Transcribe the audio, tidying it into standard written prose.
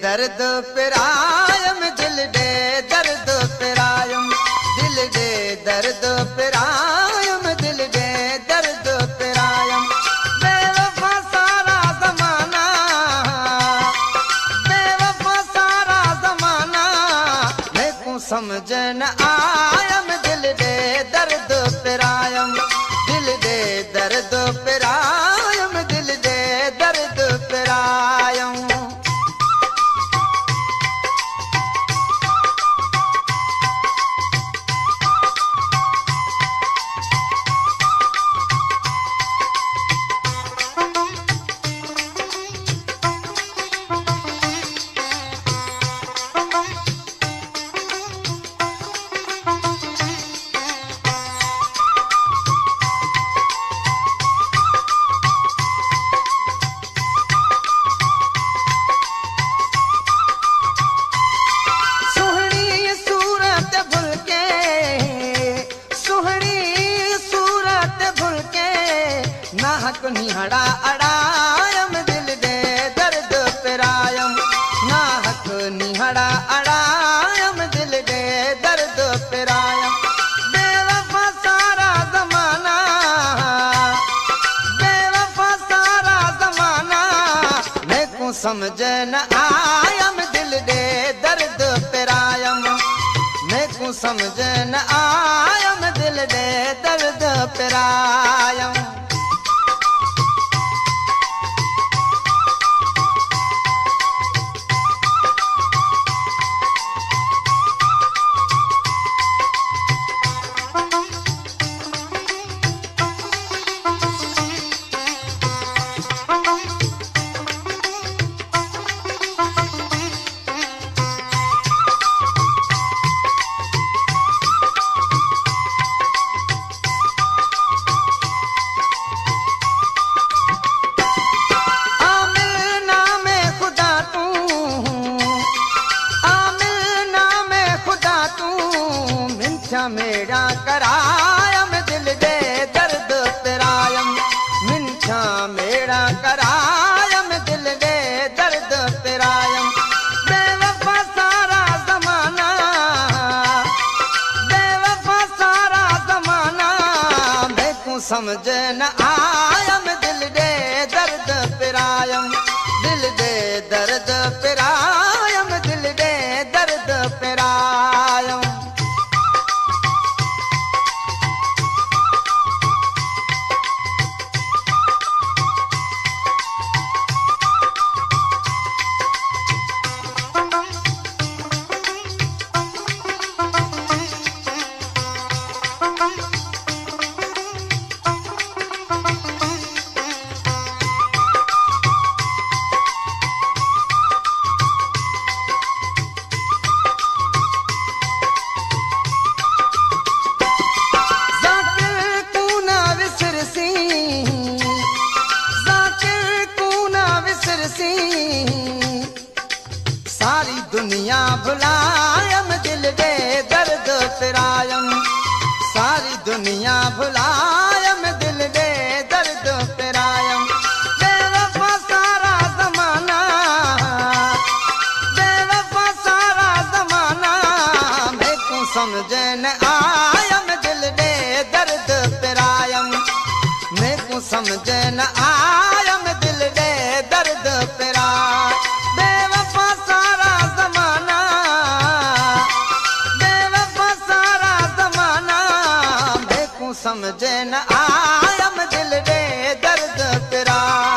दर्द पिरायम दिल दे दर्द पिरायम दिल दे दर्द पिरायम दिल दे दर्द पिरायम बेवफा सारा जमाना बेवफा सारा जमाना मैं को समझ न आयम दिल दे दर्द पिरायम दिल दे दर्द पिरायम दिल दे दर्द पिरायम नाहक निहड़ा अड़ायम दिल दे दर्द पिरायम नाहक निहड़ा अड़ायम दिल दे दर्द पिरायम बेवफा सारा जमाना बेवफा सारा जमाना मैं को समझ न आयम दिल दे दर्द पिरायम मैं को समझ न आयम दिल दे दर्द पिरायम मेरा करायम दिल दे दर्द पिरायम मिंछा मेरा करायम दिल दे दर्द पिरायम बेवफा सारा जमाना बेवफा सारा जमाना मैं को समझ न आयम दिल दे दर्द पिरायम दिल दे दर्द पिरायम दिल दे दर्द पिरायम सारी दुनिया भुलायम दिल दे दर्द पिरायम सारी दुनिया भुलायम दिल दे दर्द पिरायम बेवफा सारा जमाना बेवफा सारा जमाना मैं को समझ न आयम दिल दे दर्द पिरायम मैं को समझ न आयम दिल दे दर्द पिरायम बेवफा सारा जमाना बेवफा सारा जमाना मैं को समझ न आयम दिल दे दर्द पिरायम